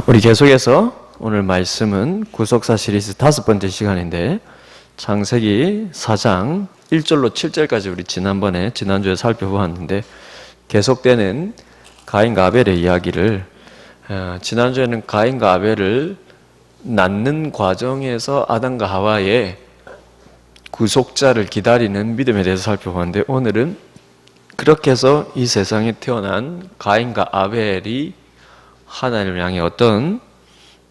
우리 계속해서 오늘 말씀은 구속사 시리즈 5번째 시간인데 창세기 4장 1절로 7절까지 우리 지난주에 살펴보았는데 계속되는 가인과 아벨의 이야기를 지난주에는 가인과 아벨을 낳는 과정에서 아담과 하와의 구속자를 기다리는 믿음에 대해서 살펴봤는데 오늘은 그렇게 해서 이 세상에 태어난 가인과 아벨이 하나님을 향해 어떤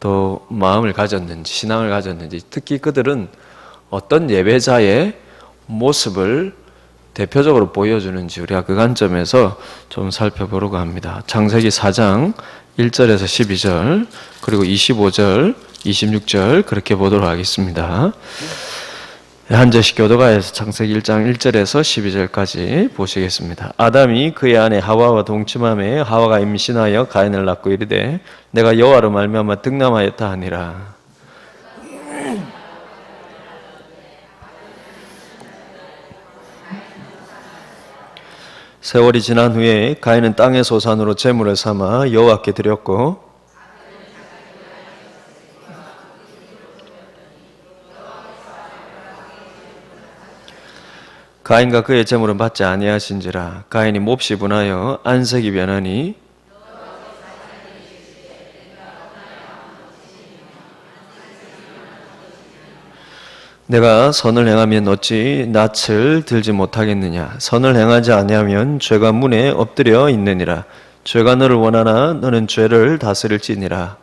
또 마음을 가졌는지 신앙을 가졌는지 특히 그들은 어떤 예배자의 모습을 대표적으로 보여주는지 우리가 그 관점에서 좀 살펴보려고 합니다. 창세기 4장 1절에서 12절 그리고 25절 26절 그렇게 보도록 하겠습니다. 한 절씩 교도가에서 창세기 1장 1절에서 12절까지 보시겠습니다. 아담이 그의 아내 하와와 동침하매 하와가 임신하여 가인을 낳고 이르되 내가 여호와로 말미암아 득남하였다 하니라. 세월이 지난 후에 가인은 땅의 소산으로 제물을 삼아 여호와께 드렸고 가인과 그의 제물은 받지 아니하신지라. 가인이 몹시 분하여 안색이 변하니 내가 선을 행하면 어찌 낯을 들지 못하겠느냐. 선을 행하지 아니하면 죄가 문에 엎드려 있느니라. 죄가 너를 원하나 너는 죄를 다스릴지니라.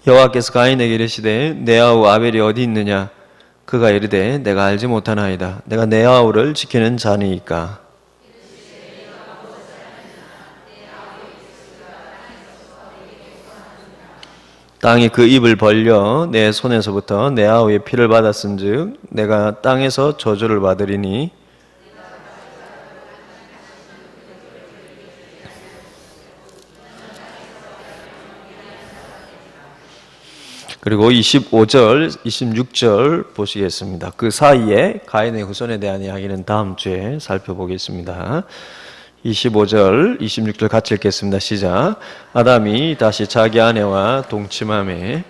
여호와께서 가인에게 이르시되 내 아우 아벨이 어디 있느냐. 그가 이르되 내가 알지 못하나이다. 내가 내 아우를 지키는 자니이까. 땅이 그 입을 벌려 내 손에서부터 내 아우의 피를 받았은즉 내가 땅에서 저주를 받으리니 그리고 25절, 26절 보시겠습니다. 그 사이에 가인의 후손에 대한 이야기는 다음 주에 살펴보겠습니다. 25절, 26절 같이 읽겠습니다. 시작. 아담이 다시 자기 아내와 동침하매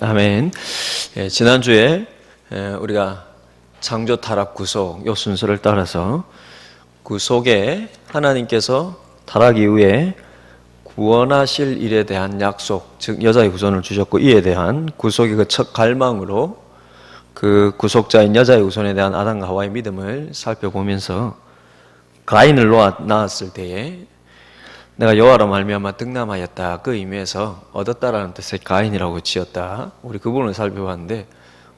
아멘. 지난주에 우리가 창조 타락 구속 이 순서를 따라서 구속에 하나님께서 타락 이후에 구원하실 일에 대한 약속, 즉 여자의 후손을 주셨고 이에 대한 구속의 그 첫 갈망으로 그 구속자인 여자의 후손에 대한 아담과 하와의 믿음을 살펴보면서 가인을 낳았을 때에 내가 여호와로 말미암아 득남하였다. 그 의미에서 얻었다라는 뜻의 가인이라고 지었다. 우리 그 부분을 살펴봤는데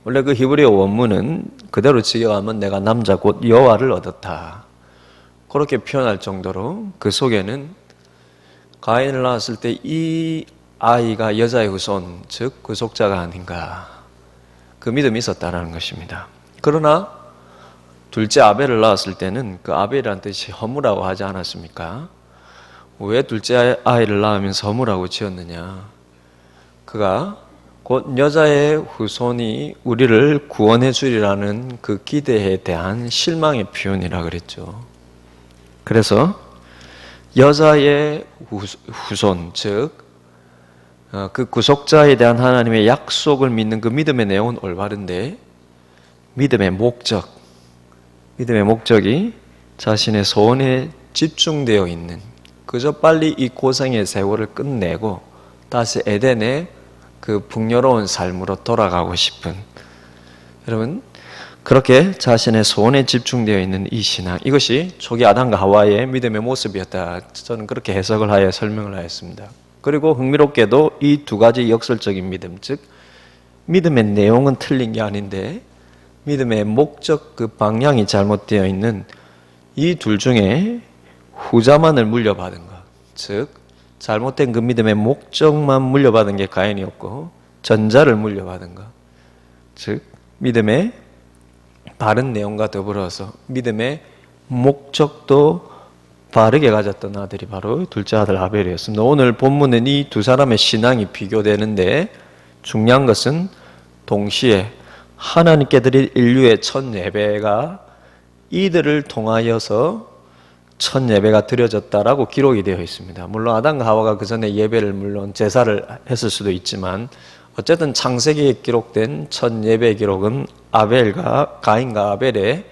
원래 그 히브리어 원문은 그대로 지어가면 내가 남자 곧 여호와를 얻었다. 그렇게 표현할 정도로 그 속에는 가인을 낳았을 때 이 아이가 여자의 후손, 즉 구속자가 아닌가. 그 믿음이 있었다라는 것입니다. 그러나 둘째 아벨을 낳았을 때는 그 아벨이라는 뜻이 허무라고 하지 않았습니까? 왜 둘째 아이를 낳으면서 허무라고 지었느냐? 그가 곧 여자의 후손이 우리를 구원해 주리라는 그 기대에 대한 실망의 표현이라 그랬죠. 그래서 여자의 후손, 즉 그 구속자에 대한 하나님의 약속을 믿는 그 믿음의 내용은 올바른데 믿음의 목적이 자신의 소원에 집중되어 있는 그저 빨리 이 고생의 세월을 끝내고 다시 에덴의 그 풍요로운 삶으로 돌아가고 싶은 여러분 그렇게 자신의 소원에 집중되어 있는 이 신앙 이것이 초기 아담과 하와의 믿음의 모습이었다. 저는 그렇게 해석을 하여 설명을 하였습니다. 그리고 흥미롭게도 이 두 가지 역설적인 믿음 즉 믿음의 내용은 틀린 게 아닌데 믿음의 목적 그 방향이 잘못되어 있는 이 둘 중에 후자만을 물려받은 것, 즉 잘못된 그 믿음의 목적만 물려받은 게 가인이었고 전자를 물려받은 것, 즉 믿음의 바른 내용과 더불어서 믿음의 목적도 바르게 가졌던 아들이 바로 둘째 아들 아벨이었습니다. 오늘 본문은 이 두 사람의 신앙이 비교되는데 중요한 것은 동시에 하나님께 드릴 인류의 첫 예배가 이들을 통하여서 첫 예배가 드려졌다라고 기록이 되어 있습니다. 물론 아담과 하와가 그 전에 예배를 물론 제사를 했을 수도 있지만 어쨌든 창세기에 기록된 첫 예배 기록은 가인과 아벨의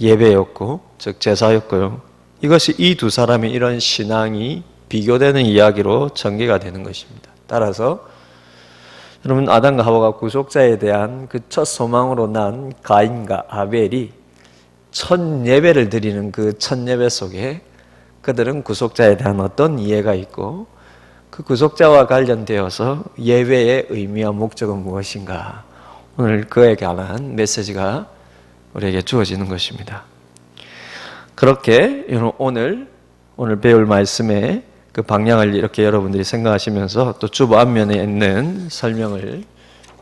예배였고 즉 제사였고요. 이것이 이 두 사람의 이런 신앙이 비교되는 이야기로 전개가 되는 것입니다. 따라서 여러분 아담과 하와가 구속자에 대한 그 첫 소망으로 난 가인과 아벨이 첫 예배를 드리는 그 첫 예배 속에 그들은 구속자에 대한 어떤 이해가 있고 그 구속자와 관련되어서 예배의 의미와 목적은 무엇인가 오늘 그에 관한 메시지가 우리에게 주어지는 것입니다. 그렇게 오늘 배울 말씀의 그 방향을 이렇게 여러분들이 생각하시면서 또 주보 앞면에 있는 설명을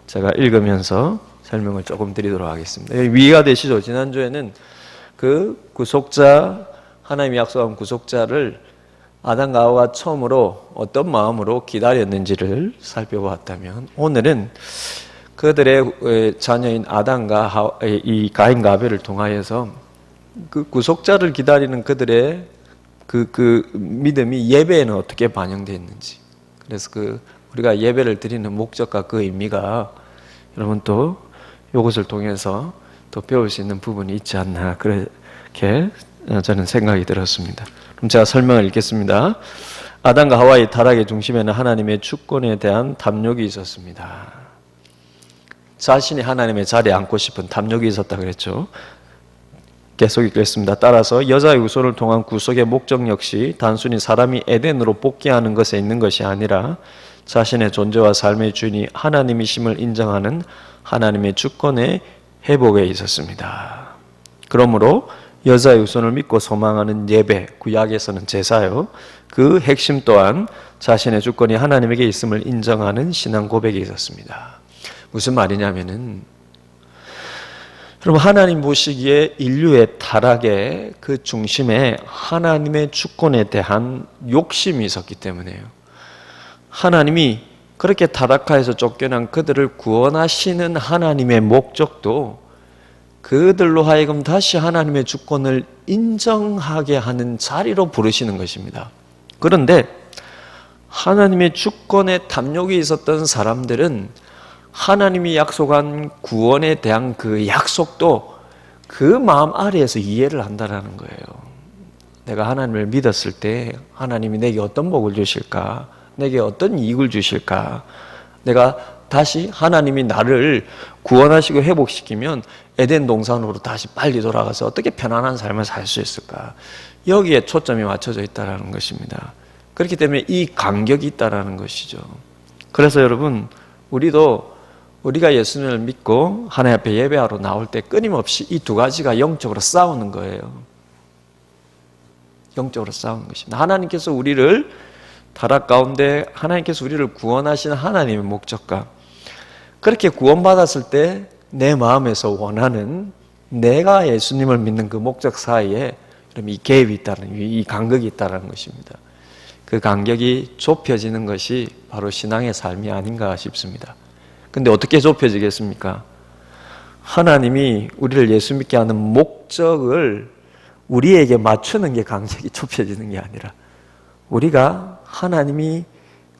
제가 읽으면서 설명을 조금 드리도록 하겠습니다. 이해가 되시죠? 지난주에는 그 구속자, 하나님이 약속한 구속자를 아담과 하와가 처음으로 어떤 마음으로 기다렸는지를 살펴보았다면 오늘은 그들의 자녀인 아담과 이 가인과 아벨을 통하여서 그 구속자를 기다리는 그들의 그 믿음이 예배에는 어떻게 반영되어 있는지, 그래서 우리가 예배를 드리는 목적과 그 의미가 여러분 또 이것을 통해서 또 배울 수 있는 부분이 있지 않나 그렇게 저는 생각이 들었습니다. 그럼 제가 설명을 읽겠습니다. 아담과 하와의 타락의 중심에는 하나님의 주권에 대한 탐욕이 있었습니다. 자신이 하나님의 자리에 앉고 싶은 탐욕이 있었다 그랬죠. 계속 읽겠습니다. 따라서 여자의 후손을 통한 구속의 목적 역시 단순히 사람이 에덴으로 복귀하는 것에 있는 것이 아니라 자신의 존재와 삶의 주인이 하나님이심을 인정하는 하나님의 주권의 회복에 있었습니다. 그러므로 여자의 후손을 믿고 소망하는 예배, 구약에서는 제사요. 그 핵심 또한 자신의 주권이 하나님에게 있음을 인정하는 신앙 고백이 있었습니다. 무슨 말이냐면은 여러분 하나님 보시기에 인류의 타락의 그 중심에 하나님의 주권에 대한 욕심이 있었기 때문에요. 하나님이 그렇게 타락하여서 쫓겨난 그들을 구원하시는 하나님의 목적도 그들로 하여금 다시 하나님의 주권을 인정하게 하는 자리로 부르시는 것입니다. 그런데 하나님의 주권에 탐욕이 있었던 사람들은 하나님이 약속한 구원에 대한 그 약속도 그 마음 아래에서 이해를 한다는 거예요. 내가 하나님을 믿었을 때 하나님이 내게 어떤 복을 주실까? 내게 어떤 이익을 주실까? 내가 다시 하나님이 나를 구원하시고 회복시키면 에덴 동산으로 다시 빨리 돌아가서 어떻게 편안한 삶을 살 수 있을까? 여기에 초점이 맞춰져 있다는 것입니다. 그렇기 때문에 이 간격이 있다는 것이죠. 그래서 여러분 우리가 예수님을 믿고 하나님 앞에 예배하러 나올 때 끊임없이 이 두 가지가 영적으로 싸우는 거예요. 영적으로 싸우는 것입니다. 하나님께서 우리를 타락 가운데 하나님께서 우리를 구원하시는 하나님의 목적과 그렇게 구원받았을 때 내 마음에서 원하는 내가 예수님을 믿는 그 목적 사이에 이 갭이 있다는, 이 간격이 있다는 것입니다. 그 간격이 좁혀지는 것이 바로 신앙의 삶이 아닌가 싶습니다. 근데 어떻게 좁혀지겠습니까? 하나님이 우리를 예수 믿게 하는 목적을 우리에게 맞추는 게 간격이 좁혀지는 게 아니라 우리가 하나님이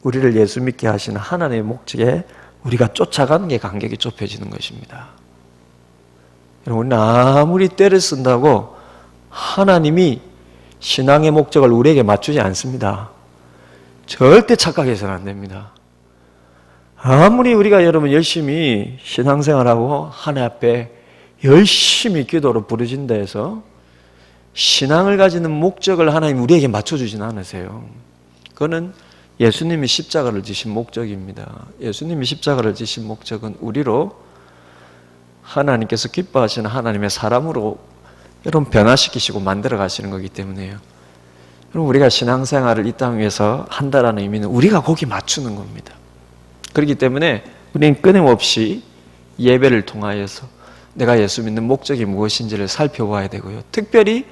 우리를 예수 믿게 하시는 하나님의 목적에 우리가 쫓아가는 게 간격이 좁혀지는 것입니다. 우리는 아무리 때를 쓴다고 하나님이 신앙의 목적을 우리에게 맞추지 않습니다. 절대 착각해서는 안 됩니다. 아무리 우리가 여러분 열심히 신앙생활하고 하나님 앞에 열심히 기도로 부르진다 해서 신앙을 가지는 목적을 하나님 우리에게 맞춰주진 않으세요. 그거는 예수님이 십자가를 지신 목적입니다. 예수님이 십자가를 지신 목적은 우리로 하나님께서 기뻐하시는 하나님의 사람으로 여러분 변화시키시고 만들어 가시는 거기 때문에요. 여러분 우리가 신앙생활을 이 땅 위에서 한다라는 의미는 우리가 거기 맞추는 겁니다. 그렇기 때문에 우리는 끊임없이 예배를 통하여서 내가 예수 믿는 목적이 무엇인지를 살펴봐야 되고요. 특별히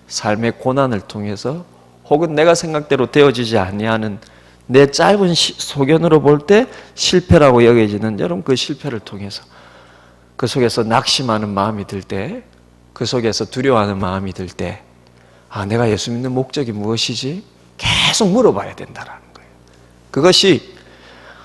삶의 고난을 통해서 혹은 내가 생각대로 되어지지 아니하는 내 짧은 소견으로 볼 때 실패라고 여겨지는 여러분 그 실패를 통해서 그 속에서 낙심하는 마음이 들 때, 그 속에서 두려워하는 마음이 들 때, 아, 내가 예수 믿는 목적이 무엇이지? 계속 물어봐야 된다라는 거예요. 그것이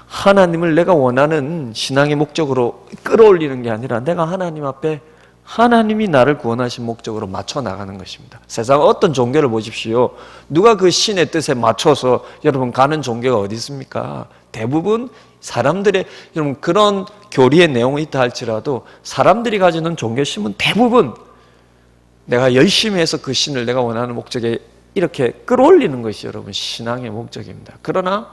하나님을 내가 원하는 신앙의 목적으로 끌어올리는 게 아니라 내가 하나님 앞에 하나님이 나를 구원하신 목적으로 맞춰 나가는 것입니다. 세상 어떤 종교를 보십시오. 누가 그 신의 뜻에 맞춰서 여러분 가는 종교가 어디 있습니까? 대부분 사람들의, 여러분 그런 교리의 내용이 있다 할지라도 사람들이 가지는 종교심은 대부분 내가 열심히 해서 그 신을 내가 원하는 목적에 이렇게 끌어올리는 것이 여러분 신앙의 목적입니다. 그러나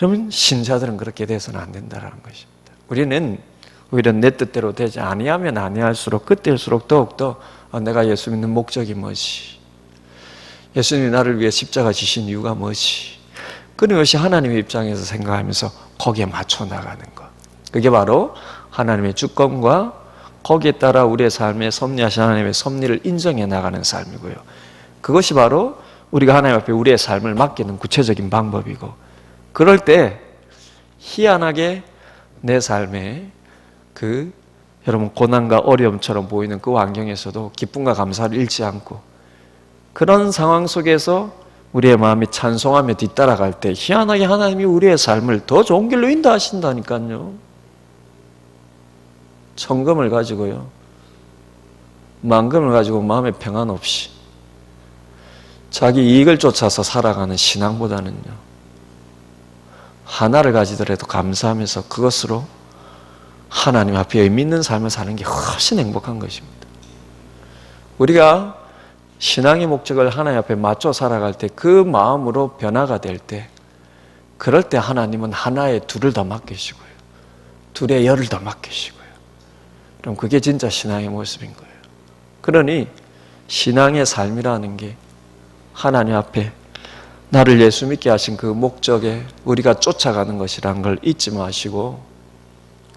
여러분 신자들은 그렇게 돼서는 안 된다는 것입니다. 우리는 오히려 내 뜻대로 되지 아니하면 아니할수록 그때일수록 더욱더 내가 예수 믿는 목적이 뭐지? 예수님이 나를 위해 십자가 지신 이유가 뭐지? 끊임없이 하나님의 입장에서 생각하면서 거기에 맞춰 나가는 것. 그게 바로 하나님의 주권과 거기에 따라 우리의 삶에 섭리하신 하나님의 섭리를 인정해 나가는 삶이고요. 그것이 바로 우리가 하나님 앞에 우리의 삶을 맡기는 구체적인 방법이고, 그럴 때 희한하게 내 삶에 그 여러분 고난과 어려움처럼 보이는 그 환경에서도 기쁨과 감사를 잃지 않고 그런 상황 속에서 우리의 마음이 찬송하며 뒤따라갈 때 희한하게 하나님이 우리의 삶을 더 좋은 길로 인도하신다니까요. 천금을 가지고요, 만금을 가지고 마음에 평안 없이 자기 이익을 쫓아서 살아가는 신앙보다는요, 하나를 가지더라도 감사하면서 그것으로 하나님 앞에 의미 있는 삶을 사는 게 훨씬 행복한 것입니다. 우리가 신앙의 목적을 하나님 앞에 맞춰 살아갈 때 그 마음으로 변화가 될 때, 그럴 때 하나님은 하나에 둘을 더 맡기시고요, 둘에 열을 더 맡기시고요. 그럼 그게 진짜 신앙의 모습인 거예요. 그러니 신앙의 삶이라는 게 하나님 앞에 나를 예수 믿게 하신 그 목적에 우리가 쫓아가는 것이라는 걸 잊지 마시고,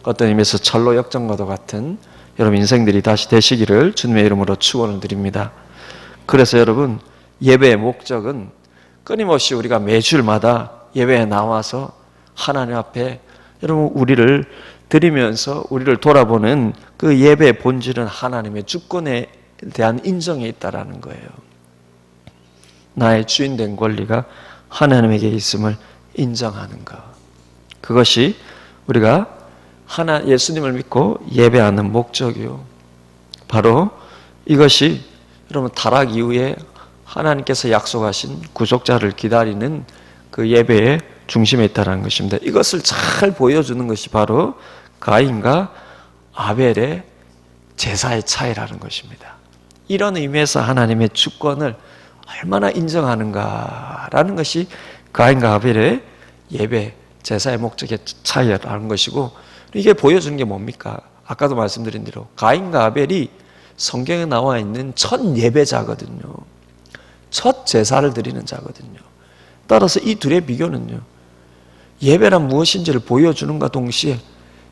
어떤 의미에서 철로 역정과도 같은 여러분 인생들이 다시 되시기를 주님의 이름으로 축원을 드립니다. 그래서 여러분 예배의 목적은 끊임없이 우리가 매주일마다 예배에 나와서 하나님 앞에 여러분 우리를 드리면서 우리를 돌아보는 그 예배의 본질은 하나님의 주권에 대한 인정에 있다라는 거예요. 나의 주인된 권리가 하나님에게 있음을 인정하는 것. 그것이 우리가 예수님을 믿고 예배하는 목적이요. 바로 이것이 여러분 타락 이후에 하나님께서 약속하신 구속자를 기다리는 그 예배의 중심에 있다는 것입니다. 이것을 잘 보여주는 것이 바로 가인과 아벨의 제사의 차이라는 것입니다. 이런 의미에서 하나님의 주권을 얼마나 인정하는가라는 것이 가인과 아벨의 예배, 제사의 목적의 차이라는 것이고, 이게 보여주는 게 뭡니까? 아까도 말씀드린 대로 가인과 아벨이 성경에 나와 있는 첫 예배자거든요. 첫 제사를 드리는 자거든요. 따라서 이 둘의 비교는요, 예배란 무엇인지를 보여주는가 동시에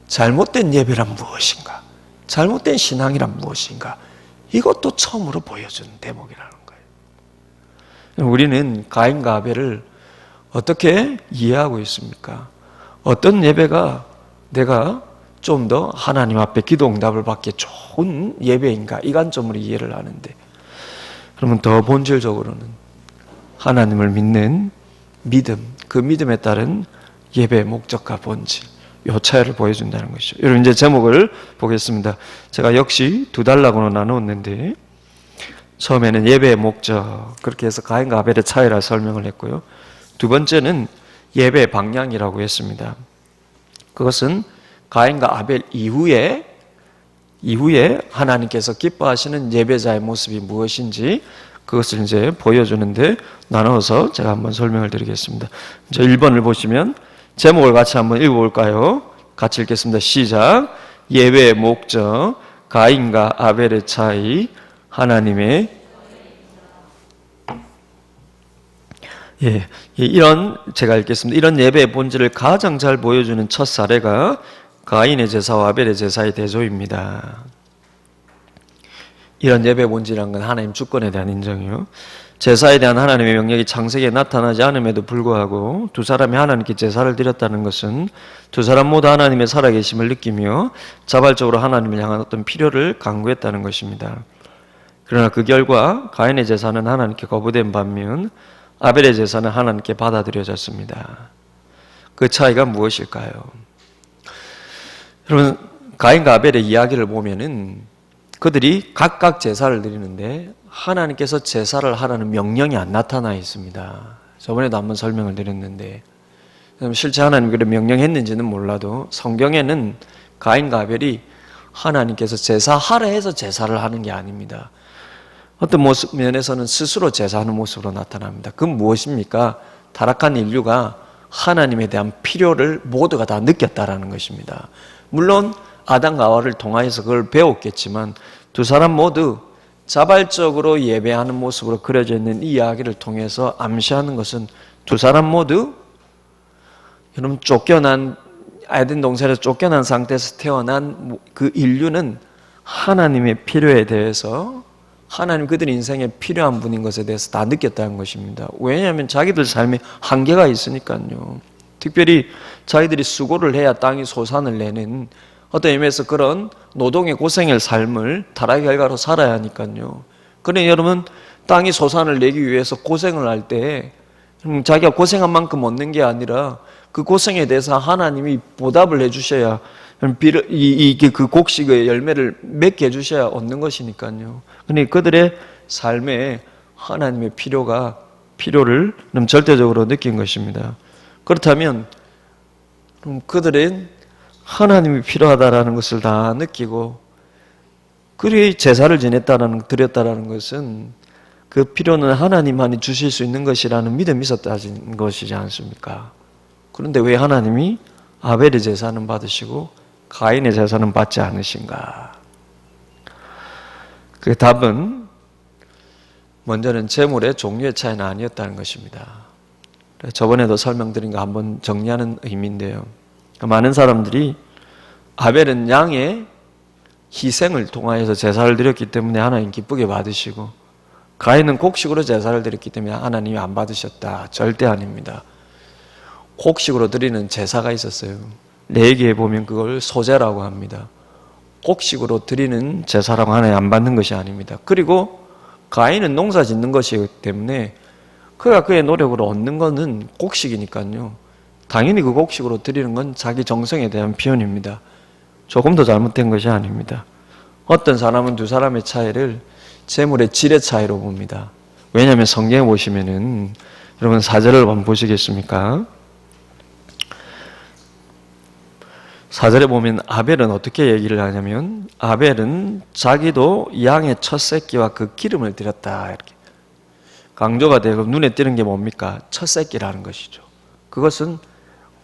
잘못된 예배란 무엇인가, 잘못된 신앙이란 무엇인가, 이것도 처음으로 보여주는 대목이라는 거예요. 우리는 가인과 아벨을 어떻게 이해하고 있습니까? 어떤 예배가 내가 좀 더 하나님 앞에 기도 응답을 받기에 좋은 예배인가, 이 관점으로 이해를 하는데, 그러면 더 본질적으로는 하나님을 믿는 믿음, 그 믿음에 따른 예배의 목적과 본질, 이 차이를 보여준다는 것이죠. 여러분 이제 제목을 보겠습니다. 제가 역시 두 단락으로 나누었는데, 처음에는 예배의 목적, 그렇게 해서 가인과 아벨의 차이라 설명을 했고요. 두 번째는 예배의 방향이라고 했습니다. 그것은 가인과 아벨 이후에 하나님께서 기뻐하시는 예배자의 모습이 무엇인지 그것을 이제 보여주는데 나눠서 제가 한번 설명을 드리겠습니다. 이제 1번을 보시면 제목을 같이 한번 읽어볼까요? 같이 읽겠습니다. 시작. 예배의 목적, 가인과 아벨의 차이, 하나님의 이런 제가 읽겠습니다. 이런 예배의 본질을 가장 잘 보여주는 첫 사례가 가인의 제사와 아벨의 제사의 대조입니다. 이런 예배 본질이란 건 하나님 주권에 대한 인정이요. 제사에 대한 하나님의 명령이 창세기에 나타나지 않음에도 불구하고 두 사람이 하나님께 제사를 드렸다는 것은 두 사람 모두 하나님의 살아계심을 느끼며 자발적으로 하나님을 향한 어떤 필요를 강구했다는 것입니다. 그러나 그 결과 가인의 제사는 하나님께 거부된 반면 아벨의 제사는 하나님께 받아들여졌습니다. 그 차이가 무엇일까요? 여러분, 가인과 아벨의 이야기를 보면은 그들이 각각 제사를 드리는데 하나님께서 제사를 하라는 명령이 안 나타나 있습니다. 저번에도 한번 설명을 드렸는데 실제 하나님이 그런 명령했는지는 몰라도 성경에는 가인과 아벨이 하나님께서 제사하라 해서 제사를 하는 게 아닙니다. 어떤 모습 면에서는 스스로 제사하는 모습으로 나타납니다. 그건 무엇입니까? 타락한 인류가 하나님에 대한 필요를 모두가 다 느꼈다라는 것입니다. 물론 아담과 하와를 통하여서 그걸 배웠겠지만 두 사람 모두 자발적으로 예배하는 모습으로 그려져 있는 이 이야기를 통해서 암시하는 것은 두 사람 모두 여러분 쫓겨난 에덴 동산에서 쫓겨난 상태에서 태어난 그 인류는 하나님의 필요에 대해서 하나님 그들 인생에 필요한 분인 것에 대해서 다 느꼈다는 것입니다. 왜냐하면 자기들 삶에 한계가 있으니까요. 특별히 자기들이 수고를 해야 땅이 소산을 내는 어떤 의미에서 그런 노동의 고생의 삶을 타락의 결과로 살아야 하니까요. 그러니 여러분 땅이 소산을 내기 위해서 고생을 할 때 자기가 고생한 만큼 얻는 게 아니라 그 고생에 대해서 하나님이 보답을 해주셔야 그 곡식의 열매를 맺게 해주셔야 얻는 것이니까요. 그러니 그들의 삶에 하나님의 필요를 절대적으로 느낀 것입니다. 그렇다면 그들은 하나님이 필요하다라는 것을 다 느끼고 그리 제사를 드렸다라는 것은 그 필요는 하나님만이 주실 수 있는 것이라는 믿음이 있었다는 것이지 않습니까? 그런데 왜 하나님이 아벨의 제사는 받으시고 가인의 제사는 받지 않으신가? 그 답은 먼저는 제물의 종류의 차이는 아니었다는 것입니다. 저번에도 설명드린 거 한번 정리하는 의미인데요. 많은 사람들이 아벨은 양의 희생을 통하여서 제사를 드렸기 때문에 하나님 기쁘게 받으시고 가인은 곡식으로 제사를 드렸기 때문에 하나님이 안 받으셨다. 절대 아닙니다. 곡식으로 드리는 제사가 있었어요. 레위기에 보면 그걸 소제라고 합니다. 곡식으로 드리는 제사라고 하나님 안 받는 것이 아닙니다. 그리고 가인은 농사 짓는 것이기 때문에 그가 그의 노력으로 얻는 것은 곡식이니까요. 당연히 그 곡식으로 드리는 건 자기 정성에 대한 표현입니다. 조금 더 잘못된 것이 아닙니다. 어떤 사람은 두 사람의 차이를 재물의 질의 차이로 봅니다. 왜냐하면 성경에 보시면은 여러분 4절을 한번 보시겠습니까? 4절에 보면 아벨은 어떻게 얘기를 하냐면 아벨은 자기도 양의 첫 새끼와 그 기름을 드렸다 이렇게 강조가 되고 눈에 띄는 게 뭡니까? 첫 새끼라는 것이죠. 그것은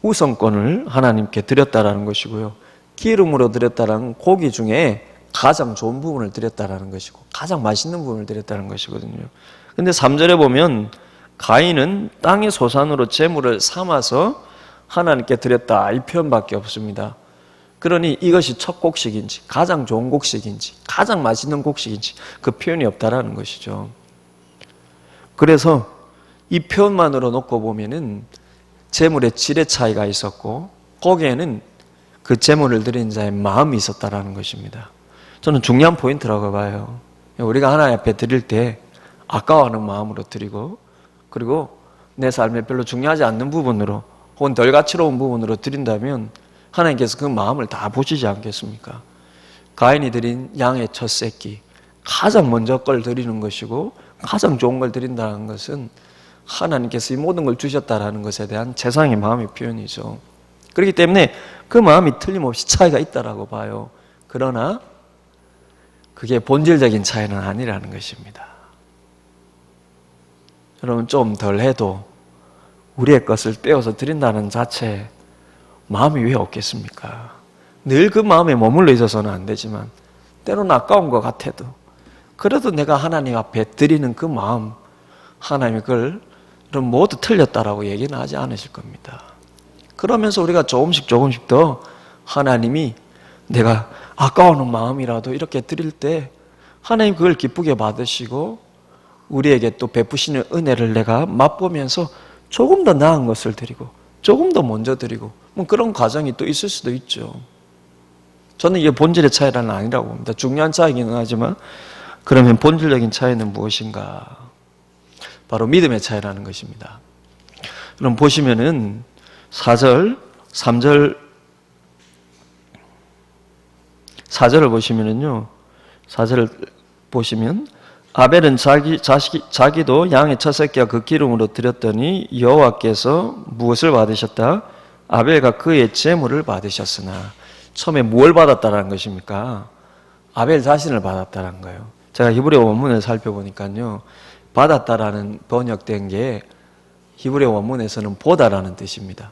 우선권을 하나님께 드렸다라는 것이고요. 기름으로 드렸다라는 고기 중에 가장 좋은 부분을 드렸다라는 것이고 가장 맛있는 부분을 드렸다는 것이거든요. 근데 3절에 보면 가인은 땅의 소산으로 제물을 삼아서 하나님께 드렸다 이 표현밖에 없습니다. 그러니 이것이 첫 곡식인지 가장 좋은 곡식인지 가장 맛있는 곡식인지 그 표현이 없다라는 것이죠. 그래서 이 표현만으로 놓고 보면은 제물의 질의 차이가 있었고 거기에는 그 제물을 드린 자의 마음이 있었다라는 것입니다. 저는 중요한 포인트라고 봐요. 우리가 하나님 앞에 드릴 때 아까워하는 마음으로 드리고 그리고 내 삶에 별로 중요하지 않는 부분으로 혹은 덜 가치로운 부분으로 드린다면 하나님께서 그 마음을 다 보시지 않겠습니까? 가인이 드린 양의 첫 새끼 가장 먼저 걸 드리는 것이고 가장 좋은 걸 드린다는 것은 하나님께서 이 모든 걸 주셨다라는 것에 대한 제사장의 마음의 표현이죠. 그렇기 때문에 그 마음이 틀림없이 차이가 있다라고 봐요. 그러나 그게 본질적인 차이는 아니라는 것입니다. 여러분 좀 덜 해도 우리의 것을 떼어서 드린다는 자체 마음이 왜 없겠습니까? 늘 그 마음에 머물러 있어서는 안 되지만 때로는 아까운 것 같아도 그래도 내가 하나님 앞에 드리는 그 마음 하나님이 그걸 모두 틀렸다라고 얘기는 하지 않으실 겁니다. 그러면서 우리가 조금씩 더 하나님이 내가 아까워하는 마음이라도 이렇게 드릴 때 하나님 그걸 기쁘게 받으시고 우리에게 또 베푸시는 은혜를 내가 맛보면서 조금 더 나은 것을 드리고 조금 더 먼저 드리고 뭐 그런 과정이 또 있을 수도 있죠. 저는 이게 본질의 차이는 아니라고 봅니다. 중요한 차이기는 하지만 그러면 본질적인 차이는 무엇인가? 바로 믿음의 차이라는 것입니다. 그럼 보시면은 4절, 3절, 4절을 보시면은요. 4절을 보시면 아벨은 자기도 양의 첫 새끼와 그 기름으로 드렸더니 여호와께서 무엇을 받으셨다? 아벨과 그의 제물을 받으셨으나 처음에 뭘 받았다라는 것입니까? 아벨 자신을 받았다는 거예요. 제가 히브리어 원문을 살펴보니까요. 받았다라는 번역된 게 히브리어 원문에서는 보다라는 뜻입니다.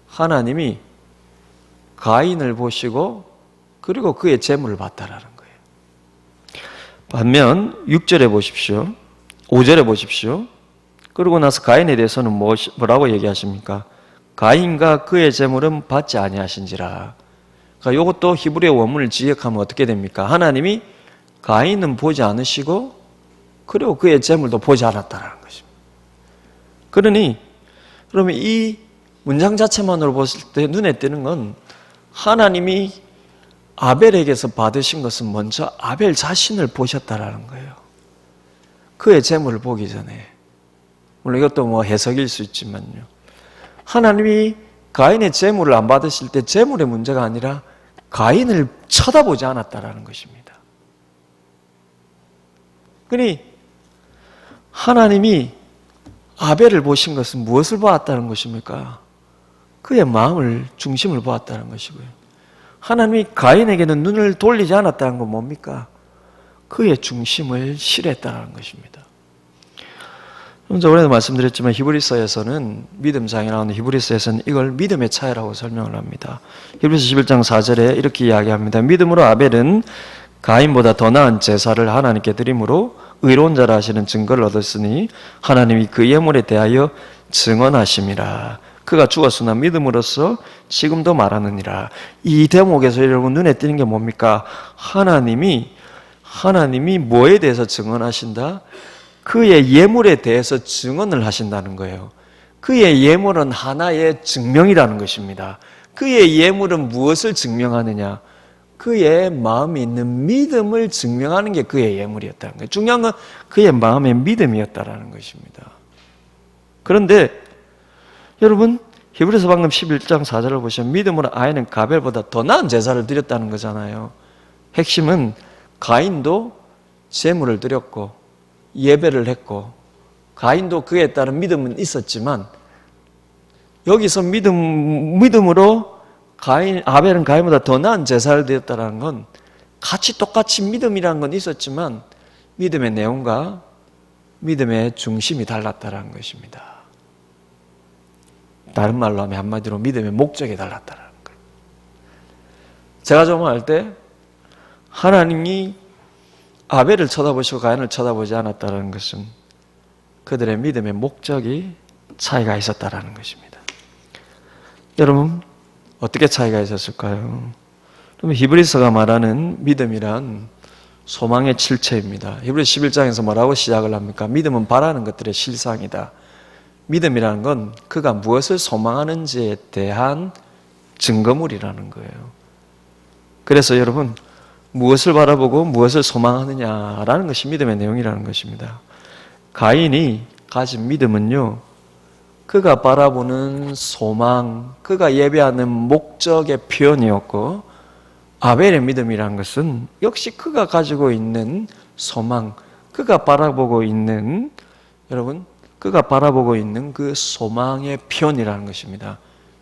하나님이 가인을 보시고 그리고 그의 제물을 받다라는 거예요. 반면 6절에 보십시오. 5절에 보십시오. 그러고 나서 가인에 대해서는 뭐라고 얘기하십니까? 가인과 그의 제물은 받지 아니하신지라. 그러니까 이것도 히브리어 원문을 지역하면 어떻게 됩니까? 하나님이 가인은 보지 않으시고 그리고 그의 제물도 보지 않았다는 것입니다. 그러니 그러면 이 문장 자체만으로 봤을 때 눈에 띄는 건 하나님이 아벨에게서 받으신 것은 먼저 아벨 자신을 보셨다라는 거예요. 그의 제물을 보기 전에. 물론 이것도 뭐 해석일 수 있지만요. 하나님이 가인의 제물을 안 받으실 때 제물의 문제가 아니라 가인을 쳐다보지 않았다라는 것입니다. 그러니 하나님이 아벨을 보신 것은 무엇을 보았다는 것입니까? 그의 마음을, 중심을 보았다는 것이고요. 하나님이 가인에게는 눈을 돌리지 않았다는 건 뭡니까? 그의 중심을 싫어했다는 것입니다. 저번에도 말씀드렸지만 히브리서에서는 믿음장에 나오는 히브리서에서는 이걸 믿음의 차이라고 설명을 합니다. 히브리서 11장 4절에 이렇게 이야기합니다. 믿음으로 아벨은 가인보다 더 나은 제사를 하나님께 드림으로 의로운 자라 하시는 증거를 얻었으니 하나님이 그 예물에 대하여 증언하심이라. 그가 죽었으나 믿음으로써 지금도 말하느니라. 이 대목에서 여러분 눈에 띄는 게 뭡니까? 하나님이 뭐에 대해서 증언하신다? 그의 예물에 대해서 증언을 하신다는 거예요. 그의 예물은 하나의 증명이라는 것입니다. 그의 예물은 무엇을 증명하느냐? 그의 마음에 있는 믿음을 증명하는 게 그의 예물이었다는 거예요. 중요한 건 그의 마음의 믿음이었다는 것입니다. 그런데 여러분 히브리서 방금 11장 4절을 보시면 믿음으로 아이는 가벨보다 더 나은 제사를 드렸다는 거잖아요. 핵심은 가인도 제물을 드렸고 예배를 했고 가인도 그에 따른 믿음은 있었지만 여기서 믿음으로 아벨은 가인보다 더 나은 제사를 드렸다는 건 같이 똑같이 믿음이라는 건 있었지만 믿음의 내용과 믿음의 중심이 달랐다는 것입니다. 다른 말로 하면 한마디로 믿음의 목적이 달랐다는 거예요. 제가 조문할 때 하나님이 아벨을 쳐다보시고 가인을 쳐다보지 않았다는 것은 그들의 믿음의 목적이 차이가 있었다는 것입니다. 여러분 어떻게 차이가 있었을까요? 그러면 히브리서가 말하는 믿음이란 소망의 실체입니다. 히브리서 11장에서 뭐라고 시작을 합니까? 믿음은 바라는 것들의 실상이다. 믿음이라는 건 그가 무엇을 소망하는지에 대한 증거물이라는 거예요. 그래서 여러분 무엇을 바라보고 무엇을 소망하느냐라는 것이 믿음의 내용이라는 것입니다. 가인이 가진 믿음은요, 그가 바라보는 소망, 그가 예배하는 목적의 표현이었고, 아벨의 믿음이라는 것은 역시 그가 가지고 있는 소망, 그가 바라보고 있는, 여러분, 그가 바라보고 있는 그 소망의 표현이라는 것입니다.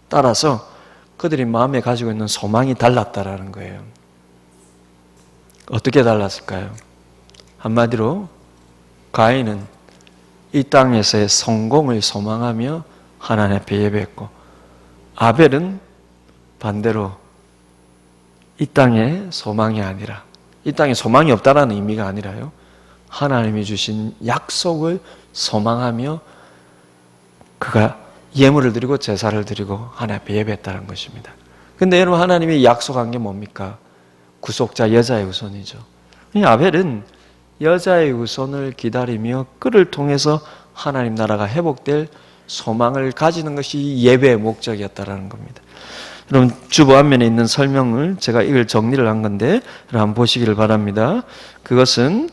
따라서 그들이 마음에 가지고 있는 소망이 달랐다라는 거예요. 어떻게 달랐을까요? 한마디로 가인은 이 땅에서의 성공을 소망하며 하나님 앞에 예배했고, 아벨은 반대로 이 땅에 소망이 아니라, 이 땅에 소망이 없다라는 의미가 아니라요, 하나님이 주신 약속을 소망하며 그가 예물을 드리고 제사를 드리고 하나님 앞에 예배했다는 것입니다. 근데 여러분, 하나님이 약속한 게 뭡니까? 구속자 여자의 후손이죠. 아벨은 여자의 후손을 기다리며 그를 통해서 하나님 나라가 회복될 소망을 가지는 것이 예배의 목적이었다라는 겁니다. 여러분 주보 앞면에 있는 설명을 제가 이걸 정리를 한 건데 한번 보시기를 바랍니다. 그것은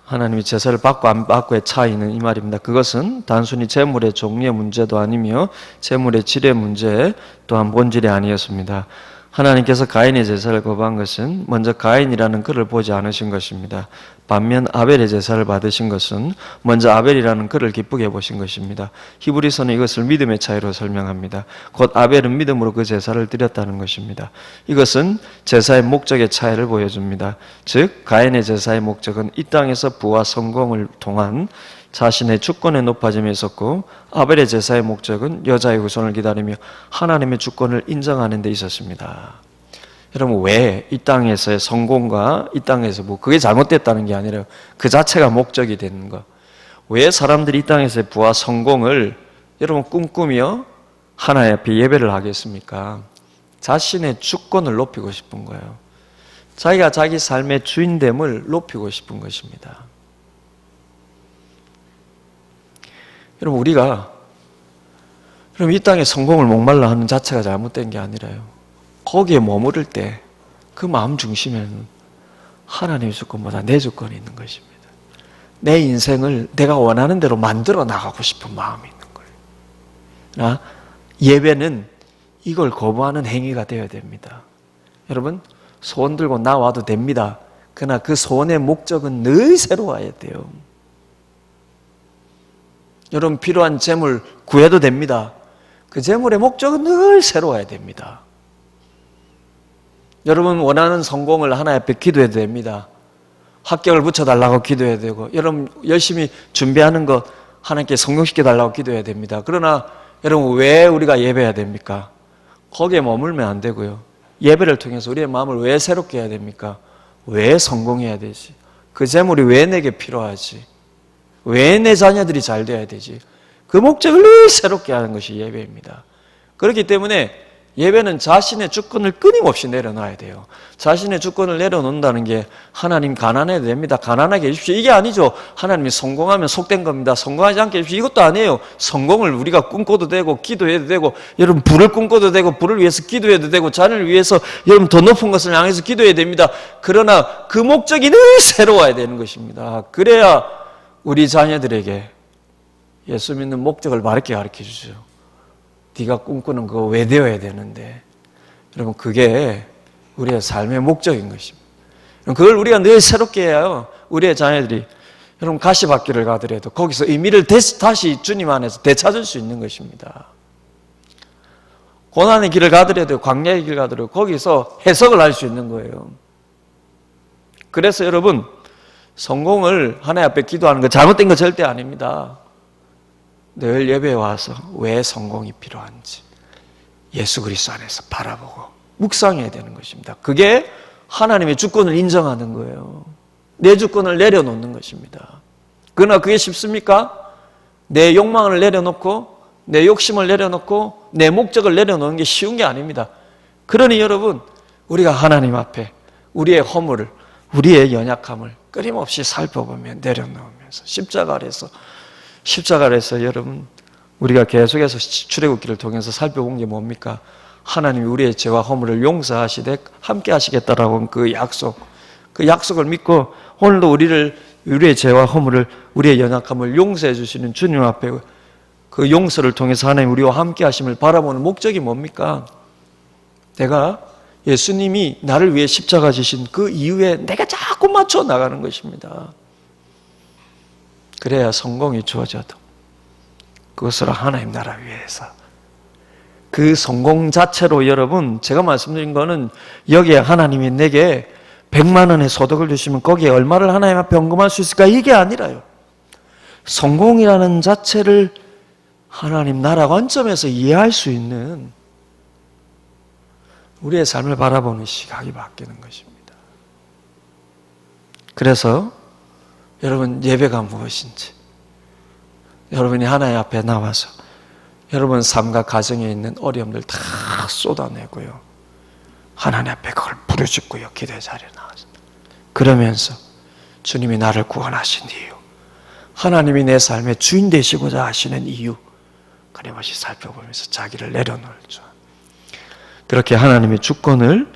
하나님이 제사를 받고 안 받고의 차이는 이 말입니다. 그것은 단순히 제물의 종류의 문제도 아니며 제물의 질의 문제 또한 본질이 아니었습니다. 하나님께서 가인의 제사를 거부한 것은 먼저 가인이라는 그를 보지 않으신 것입니다. 반면 아벨의 제사를 받으신 것은 먼저 아벨이라는 그를 기쁘게 보신 것입니다. 히브리서는 이것을 믿음의 차이로 설명합니다. 곧 아벨은 믿음으로 그 제사를 드렸다는 것입니다. 이것은 제사의 목적의 차이를 보여줍니다. 즉 가인의 제사의 목적은 이 땅에서 부와 성공을 통한 자신의 주권의 높아짐에 있었고 아벨의 제사의 목적은 여자의 후손을 기다리며 하나님의 주권을 인정하는 데 있었습니다. 여러분 왜 이 땅에서의 성공과 이 땅에서 그게 잘못됐다는 게 아니라 그 자체가 목적이 되는 것. 왜 사람들이 이 땅에서의 부와 성공을 여러분 꿈꾸며 하나님 앞에 예배를 하겠습니까? 자신의 주권을 높이고 싶은 거예요. 자기가 자기 삶의 주인됨을 높이고 싶은 것입니다. 여러분 우리가 이 땅의 성공을 목말라 하는 자체가 잘못된 게 아니라요. 거기에 머무를 때 그 마음 중심에는 하나님의 주권보다 내 주권이 있는 것입니다. 내 인생을 내가 원하는 대로 만들어 나가고 싶은 마음이 있는 거예요. 예배는 이걸 거부하는 행위가 되어야 됩니다. 여러분 소원 들고 나와도 됩니다. 그러나 그 소원의 목적은 늘 새로워야 돼요. 여러분 필요한 재물 구해도 됩니다. 그 재물의 목적은 늘 새로워야 됩니다. 여러분 원하는 성공을 하나님 앞에 기도해도 됩니다. 합격을 붙여달라고 기도해야 되고 여러분 열심히 준비하는 것 하나님께 성공시켜달라고 기도해야 됩니다. 그러나 여러분 왜 우리가 예배해야 됩니까? 거기에 머물면 안 되고요. 예배를 통해서 우리의 마음을 왜 새롭게 해야 됩니까? 왜 성공해야 되지? 그 재물이 왜 내게 필요하지? 왜 내 자녀들이 잘 돼야 되지? 그 목적을 늘 새롭게 하는 것이 예배입니다. 그렇기 때문에 예배는 자신의 주권을 끊임없이 내려놔야 돼요. 자신의 주권을 내려놓는다는 게 하나님 가난해야 됩니다. 가난하게 해주십시오. 이게 아니죠. 하나님이 성공하면 속된 겁니다. 성공하지 않게 해주십시오. 이것도 아니에요. 성공을 우리가 꿈꿔도 되고 기도해도 되고 여러분 부를 꿈꿔도 되고 부를 위해서 기도해도 되고 자녀를 위해서 여러분 더 높은 것을 향해서 기도해야 됩니다. 그러나 그 목적이 늘 새로워야 되는 것입니다. 그래야 우리 자녀들에게 예수 믿는 목적을 바르게 가르쳐주죠. 네가 꿈꾸는 그거 왜 되어야 되는데 여러분 그게 우리의 삶의 목적인 것입니다. 그걸 우리가 늘 새롭게 해야 우리의 자녀들이 여러분 가시밭길을 가더라도 거기서 의미를 다시 주님 안에서 되찾을 수 있는 것입니다. 고난의 길을 가더라도 광야의 길을 가더라도 거기서 해석을 할 수 있는 거예요. 그래서 여러분 성공을 하나님 앞에 기도하는 거 잘못된 거 절대 아닙니다. 늘 예배에 와서 왜 성공이 필요한지 예수 그리스도 안에서 바라보고 묵상해야 되는 것입니다. 그게 하나님의 주권을 인정하는 거예요. 내 주권을 내려놓는 것입니다. 그러나 그게 쉽습니까? 내 욕망을 내려놓고 내 욕심을 내려놓고 내 목적을 내려놓는 게 쉬운 게 아닙니다. 그러니 여러분 우리가 하나님 앞에 우리의 허물을 우리의 연약함을 끊임없이 살펴보며 내려놓으면서 십자가 아래서 여러분 우리가 계속해서 출애굽기를 통해서 살펴본 게 뭡니까? 하나님이 우리의 죄와 허물을 용서하시되 함께 하시겠다라고 그 약속을 믿고 오늘도 우리의 죄와 허물을 우리의 연약함을 용서해 주시는 주님 앞에 그 용서를 통해서 하나님 우리와 함께 하심을 바라보는 목적이 뭡니까? 내가 예수님이 나를 위해 십자가 지신 그 이유에 내가 자꾸 맞춰 나가는 것입니다. 그래야 성공이 주어져도 그것으로 하나님 나라 위해서 그 성공 자체로 여러분 제가 말씀드린 거는 여기에 하나님이 내게 100만 원의 소득을 주시면 거기에 얼마를 하나님 앞에 헌금할 수 있을까? 이게 아니라요. 성공이라는 자체를 하나님 나라 관점에서 이해할 수 있는 우리의 삶을 바라보는 시각이 바뀌는 것입니다. 그래서 여러분 예배가 무엇인지 여러분이 하나님 앞에 나와서 여러분 삶과 가정에 있는 어려움들 다 쏟아내고요. 하나님 앞에 그걸 부르짖고요. 기도의 자리에 나와서 그러면서 주님이 나를 구원하신 이유, 하나님이 내 삶의 주인 되시고자 하시는 이유, 끊임없이 살펴보면서 자기를 내려놓을 줄. 그렇게 하나님의 주권을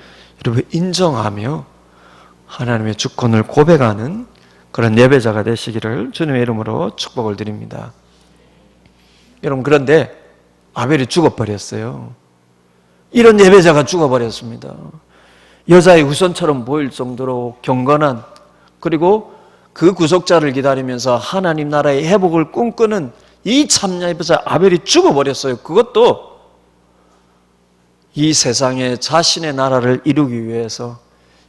여러분 인정하며 하나님의 주권을 고백하는 그런 예배자가 되시기를 주님의 이름으로 축복을 드립니다. 여러분, 그런데 아벨이 죽어버렸어요. 이런 예배자가 죽어버렸습니다. 여자의 후손처럼 보일 정도로 경건한, 그리고 그 구속자를 기다리면서 하나님 나라의 회복을 꿈꾸는 이 참예배자 아벨이 죽어버렸어요. 그것도 이 세상에 자신의 나라를 이루기 위해서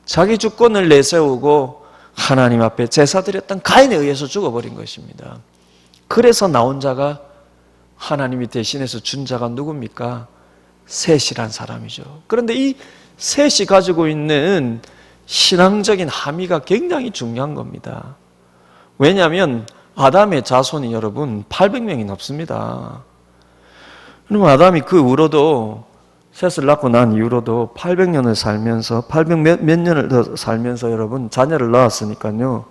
자기 주권을 내세우고 하나님 앞에 제사 드렸던 가인에 의해서 죽어버린 것입니다. 그래서 나온 자가, 하나님이 대신해서 준 자가 누굽니까? 셋이란 사람이죠. 그런데 이 셋이 가지고 있는 신앙적인 함의가 굉장히 중요한 겁니다. 왜냐하면 아담의 자손이 여러분 800명이 넘습니다. 그러면 아담이 그 후로도, 셋을 낳고 난 이후로도 800년을 살면서, 800 몇 년을 더 살면서 여러분 자녀를 낳았으니까요,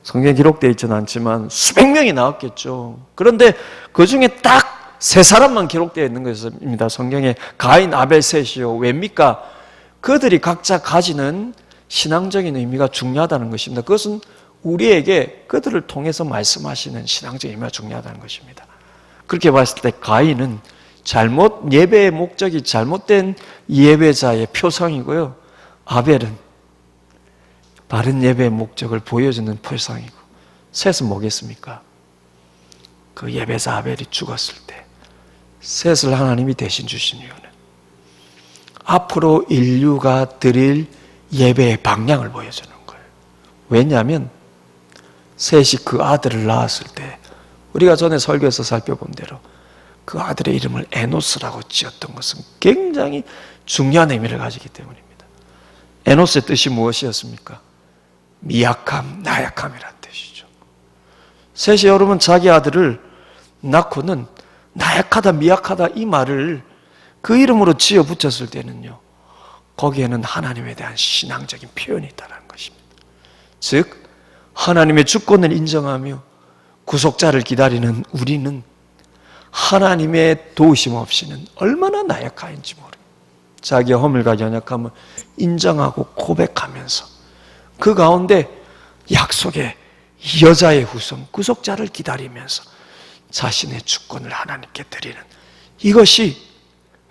성경에 기록되어 있지는 않지만 수백 명이 나왔겠죠. 그런데 그 중에 딱 세 사람만 기록되어 있는 것입니다. 성경에 가인, 아벨, 셋이요. 왜입니까? 그들이 각자 가지는 신앙적인 의미가 중요하다는 것입니다. 그것은 우리에게 그들을 통해서 말씀하시는 신앙적인 의미가 중요하다는 것입니다. 그렇게 봤을 때 가인은 예배의 목적이 잘못된 예배자의 표상이고요, 아벨은 바른 예배의 목적을 보여주는 표상이고, 셋은 뭐겠습니까? 그 예배자 아벨이 죽었을 때 셋을 하나님이 대신 주신 이유는 앞으로 인류가 드릴 예배의 방향을 보여주는 거예요. 왜냐하면 셋이 그 아들을 낳았을 때, 우리가 전에 설교에서 살펴본 대로 그 아들의 이름을 에노스라고 지었던 것은 굉장히 중요한 의미를 가지기 때문입니다. 에노스의 뜻이 무엇이었습니까? 미약함, 나약함이라는 뜻이죠. 셋이 여러분 자기 아들을 낳고는 나약하다, 미약하다 이 말을 그 이름으로 지어 붙였을 때는요, 거기에는 하나님에 대한 신앙적인 표현이 있다는 것입니다. 즉 하나님의 주권을 인정하며 구속자를 기다리는 우리는 하나님의 도우심 없이는 얼마나 나약한지 모릅니다. 자기의 허물과 연약함을 인정하고 고백하면서 그 가운데 약속의 여자의 후손 구속자를 기다리면서 자신의 주권을 하나님께 드리는, 이것이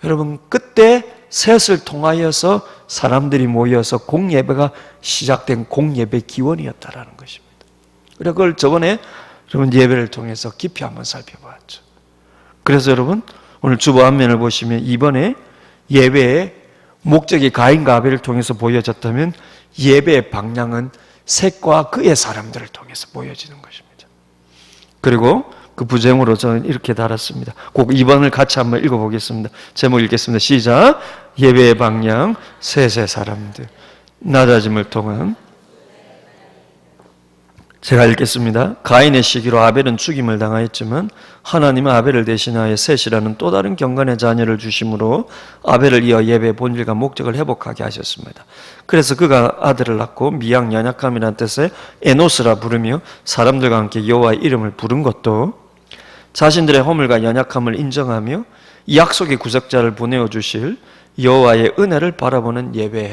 여러분 그때 셋을 통하여서 사람들이 모여서 공예배가 시작된 공예배 기원이었다라는 것입니다. 그래서 그걸 저번에 여러분 예배를 통해서 깊이 한번 살펴봤죠. 그래서 여러분 오늘 주보 앞면을 보시면 이번에 예배의 목적이 가인과 아벨을 통해서 보여졌다면 예배의 방향은 셋과 그의 사람들을 통해서 보여지는 것입니다. 그리고 그 부제목으로 저는 이렇게 달았습니다. 꼭 2번을 같이 한번 읽어보겠습니다. 제목 읽겠습니다. 시작. 예배의 방향, 셋의 사람들, 낮아짐을 통한. 제가 읽겠습니다. 가인의 시기로 아벨은 죽임을 당하였지만 하나님은 아벨을 대신하여 셋이라는 또 다른 경건의 자녀를 주심으로 아벨을 이어 예배의 본질과 목적을 회복하게 하셨습니다. 그래서 그가 아들을 낳고 미약 연약함이라는 뜻의 에노스라 부르며 사람들과 함께 여호와의 이름을 부른 것도 자신들의 허물과 연약함을 인정하며 약속의 구속자를 보내어 주실 여호와의 은혜를 바라보는 예배의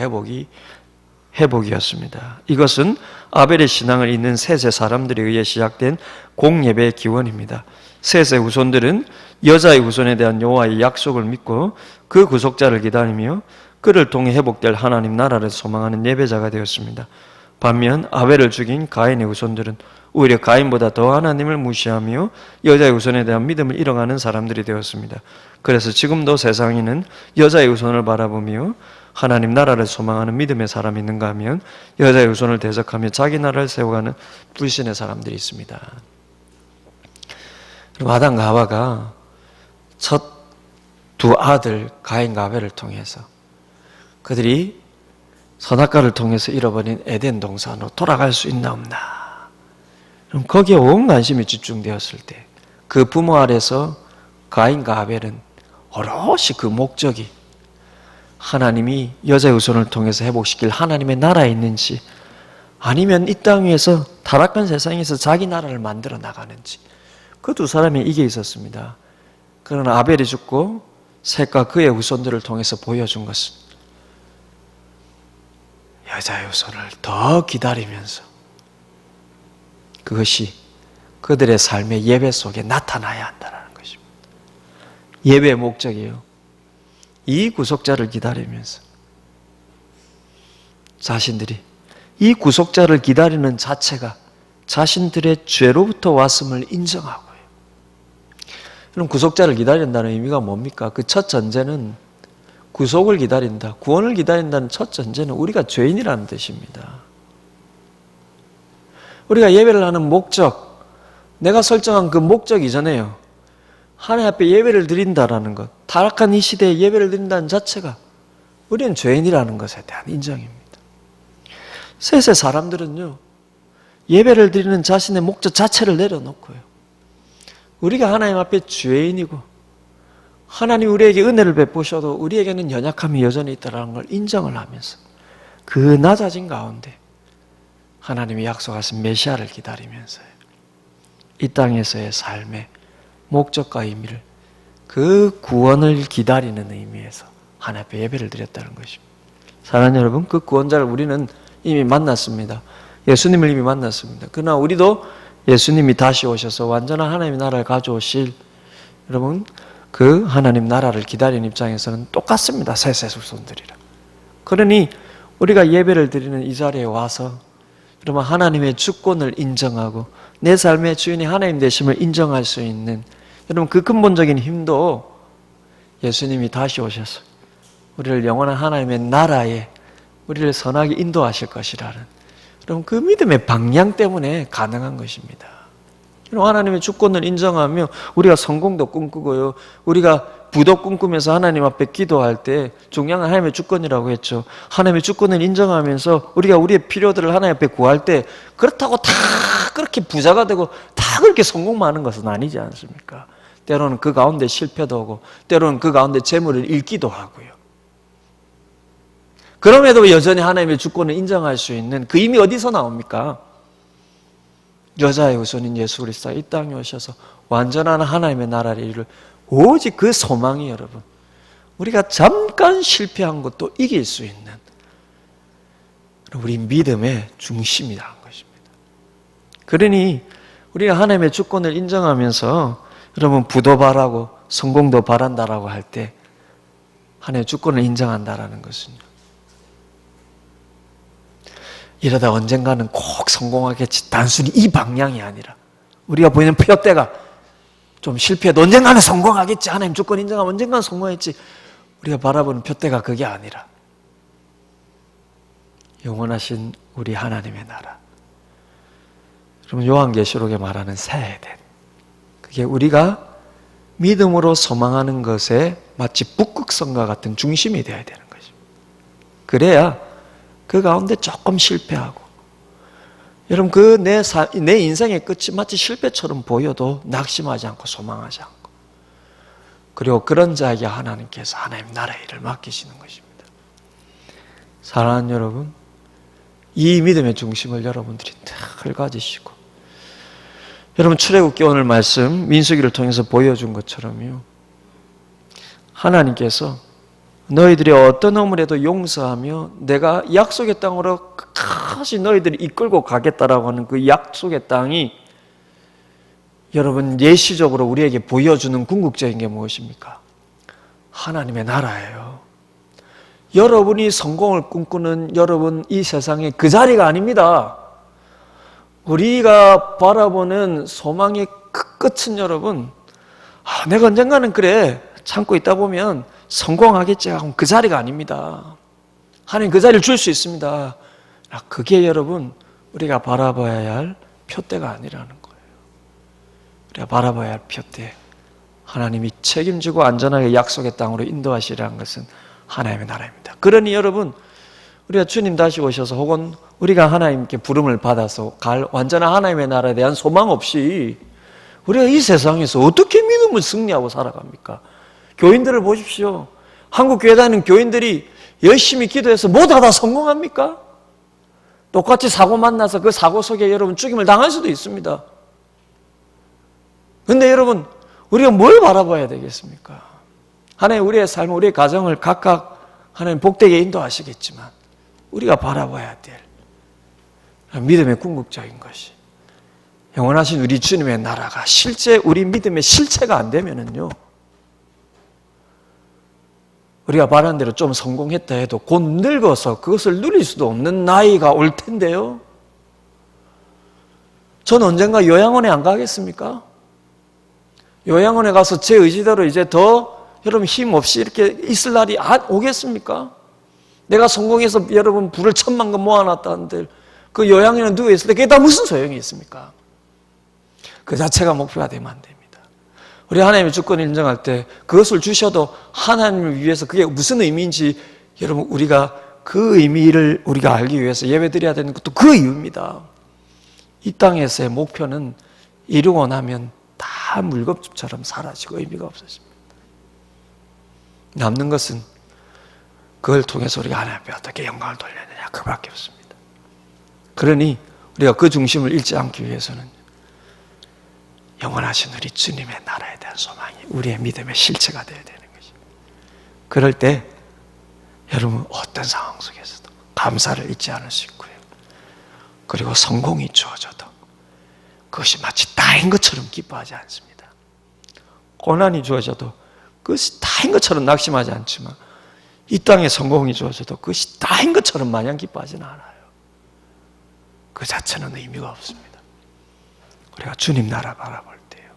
회복이었습니다. 이것은 아벨의 신앙을 잇는 셋의 사람들에 의해 시작된 공예배의 기원입니다. 셋의 후손들은 여자의 후손에 대한 여호와의 약속을 믿고 그 구속자를 기다리며 그를 통해 회복될 하나님 나라를 소망하는 예배자가 되었습니다. 반면 아벨을 죽인 가인의 후손들은 오히려 가인보다 더 하나님을 무시하며 여자의 후손에 대한 믿음을 잃어가는 사람들이 되었습니다. 그래서 지금도 세상에는 여자의 후손을 바라보며 하나님 나라를 소망하는 믿음의 사람이 있는가 하면 여자의 후손을 대적하며 자기 나라를 세워가는 불신의 사람들이 있습니다. 아담과 하와가 첫 두 아들 가인과 아벨을 통해서 그들이 선악과를 통해서 잃어버린 에덴 동산으로 돌아갈 수 있나 없나, 그럼 거기에 온 관심이 집중되었을 때 그 부모 아래서 가인과 아벨은 오롯이 그 목적이 하나님이 여자의 후손을 통해서 회복시킬 하나님의 나라에 있는지 아니면 이 땅 위에서 타락한 세상에서 자기 나라를 만들어 나가는지, 그 두 사람이 이게 있었습니다. 그러나 아벨이 죽고 셋과 그의 후손들을 통해서 보여준 것은 여자의 후손을 더 기다리면서 그것이 그들의 삶의 예배 속에 나타나야 한다는 것입니다. 예배의 목적이에요. 이 구속자를 기다리면서 자신들이 이 구속자를 기다리는 자체가 자신들의 죄로부터 왔음을 인정하고요. 그럼 구속자를 기다린다는 의미가 뭡니까? 그 첫 전제는 구속을 기다린다, 구원을 기다린다는 첫 전제는 우리가 죄인이라는 뜻입니다. 우리가 예배를 하는 목적, 내가 설정한 그 목적 이전에요, 하나님 앞에 예배를 드린다라는 것, 타락한 이 시대에 예배를 드린다는 자체가 우리는 죄인이라는 것에 대한 인정입니다. 셋의 사람들은요, 예배를 드리는 자신의 목적 자체를 내려놓고요, 우리가 하나님 앞에 죄인이고 하나님 우리에게 은혜를 베푸셔도 우리에게는 연약함이 여전히 있다는 걸 인정을 하면서 그 낮아진 가운데 하나님이 약속하신 메시아를 기다리면서요, 이 땅에서의 삶의 목적과 의미를, 그 구원을 기다리는 의미에서 하나님 앞에 예배를 드렸다는 것입니다. 사랑하는 여러분, 그 구원자를 우리는 이미 만났습니다. 예수님을 이미 만났습니다. 그러나 우리도 예수님이 다시 오셔서 완전한 하나님의 나라를 가져오실, 여러분, 그 하나님 나라를 기다리는 입장에서는 똑같습니다. 셋의 후손들이라. 그러니 우리가 예배를 드리는 이 자리에 와서 그러면 하나님의 주권을 인정하고 내 삶의 주인이 하나님 되심을 인정할 수 있는, 여러분, 그 근본적인 힘도 예수님이 다시 오셔서 우리를 영원한 하나님의 나라에 우리를 선하게 인도하실 것이라는, 여러분, 그 믿음의 방향 때문에 가능한 것입니다. 하나님의 주권을 인정하며 우리가 성공도 꿈꾸고요, 우리가 부도 꿈꾸면서 하나님 앞에 기도할 때 중요한 건 하나님의 주권이라고 했죠. 하나님의 주권을 인정하면서 우리가 우리의 필요들을 하나님 앞에 구할 때 그렇다고 다 그렇게 부자가 되고 다 그렇게 성공만 하는 것은 아니지 않습니까? 때로는 그 가운데 실패도 오고 때로는 그 가운데 재물을 잃기도 하고요. 그럼에도 여전히 하나님의 주권을 인정할 수 있는 그 힘이 어디서 나옵니까? 여자의 후손인 예수 그리스도가 이 땅에 오셔서 완전한 하나님의 나라를 이룰, 오직 그 소망이, 여러분, 우리가 잠깐 실패한 것도 이길 수 있는 우리 믿음의 중심이라는 것입니다. 그러니 우리가 하나님의 주권을 인정하면서 여러분 부도 바라고 성공도 바란다라고 할 때 하나님의 주권을 인정한다라는 것은요, 이러다 언젠가는 꼭 성공하겠지, 단순히 이 방향이 아니라 우리가 보이는 표대가 좀 실패해도 언젠가는 성공하겠지, 하나님 주권 인정하면 언젠가는 성공하겠지, 우리가 바라보는 표대가 그게 아니라 영원하신 우리 하나님의 나라, 여러분, 요한계시록에 말하는 새 에덴, 그게 우리가 믿음으로 소망하는 것에 마치 북극성과 같은 중심이 되어야 되는 것입니다. 그래야 그 가운데 조금 실패하고, 여러분, 그 내 인생의 끝이 마치 실패처럼 보여도 낙심하지 않고 소망하지 않고, 그리고 그런 자에게 하나님께서 하나님 나라의 일을 맡기시는 것입니다. 사랑하는 여러분, 이 믿음의 중심을 여러분들이 늘 가지시고, 여러분, 출애굽기 오늘 말씀 민수기를 통해서 보여준 것처럼요, 하나님께서 너희들이 어떤 허물에도 용서하며 내가 약속의 땅으로 끝까지 너희들이 이끌고 가겠다라고 하는 그 약속의 땅이, 여러분, 예시적으로 우리에게 보여주는 궁극적인 게 무엇입니까? 하나님의 나라예요. 여러분이 성공을 꿈꾸는 여러분 이 세상의 그 자리가 아닙니다. 우리가 바라보는 소망의 끝은, 여러분, 내가 언젠가는 그래 참고 있다 보면 성공하겠지 하고 그 자리가 아닙니다. 하나님 그 자리를 줄 수 있습니다. 그게 여러분 우리가 바라봐야 할 표대가 아니라는 거예요. 우리가 바라봐야 할 표대, 하나님이 책임지고 안전하게 약속의 땅으로 인도하시라는 것은 하나님의 나라입니다. 그러니 여러분, 우리가 주님 다시 오셔서 혹은 우리가 하나님께 부름을 받아서 갈 완전한 하나님의 나라에 대한 소망 없이 우리가 이 세상에서 어떻게 믿음을 승리하고 살아갑니까? 교인들을 보십시오. 한국 교회 다니는 교인들이 열심히 기도해서 모두 다 성공합니까? 똑같이 사고 만나서 그 사고 속에 여러분 죽임을 당할 수도 있습니다. 근데 여러분, 우리가 뭘 바라봐야 되겠습니까? 하나님 우리의 삶, 우리의 가정을 각각 하나님 복되게 인도하시겠지만 우리가 바라봐야 될 믿음의 궁극적인 것이 영원하신 우리 주님의 나라가 실제 우리 믿음의 실체가 안 되면은요, 우리가 말한 대로 좀 성공했다 해도 곧 늙어서 그것을 누릴 수도 없는 나이가 올 텐데요. 저는 언젠가 요양원에 안 가겠습니까? 요양원에 가서 제 의지대로 이제 더 여러분 힘 없이 이렇게 있을 날이 오겠습니까? 내가 성공해서 여러분 부를 1,000만 건 모아놨다는데 그 요양원에 누워있을 때 그게 다 무슨 소용이 있습니까? 그 자체가 목표가 되면 안 됩니다. 우리 하나님의 주권을 인정할 때 그것을 주셔도 하나님을 위해서 그게 무슨 의미인지 여러분 우리가 그 의미를 우리가 알기 위해서 예배드려야 되는 것도 그 이유입니다. 이 땅에서의 목표는 이루고 나면 다 물겁처럼 사라지고 의미가 없어집니다. 남는 것은 그걸 통해서 우리가 하나님 앞에 어떻게 영광을 돌려내냐 그밖에 없습니다. 그러니 우리가 그 중심을 잃지 않기 위해서는 영원하신 우리 주님의 나라에 대한 소망이 우리의 믿음의 실체가 되어야 되는 것입니다. 그럴 때 여러분 어떤 상황 속에서도 감사를 잊지 않을 수 있고요. 그리고 성공이 주어져도 그것이 마치 다인 것처럼 기뻐하지 않습니다. 고난이 주어져도 그것이 다인 것처럼 낙심하지 않지만 이 땅에 성공이 주어져도 그것이 다인 것처럼 마냥 기뻐하지는 않아요. 그 자체는 의미가 없습니다. 우리가 주님 나라 바라볼 때요,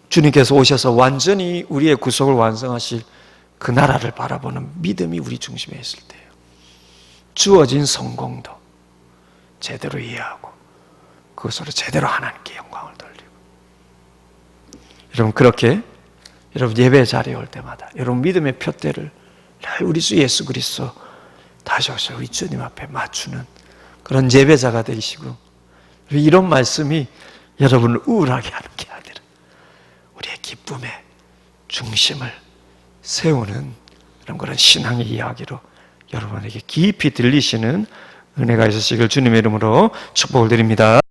주님께서 오셔서 완전히 우리의 구속을 완성하실 그 나라를 바라보는 믿음이 우리 중심에 있을 때요, 주어진 성공도 제대로 이해하고 그것으로 제대로 하나님께 영광을 돌리고, 여러분 그렇게 여러분 예배 자리에 올 때마다 여러분 믿음의 푯대를 늘 우리 주 예수 그리스도 다시 오셔 우리 주님 앞에 맞추는 그런 예배자가 되시고, 이런 말씀이 여러분을 우울하게 하는 게 아니라 우리의 기쁨의 중심을 세우는 그런 신앙의 이야기로 여러분에게 깊이 들리시는 은혜가 있으시길 주님의 이름으로 축복을 드립니다.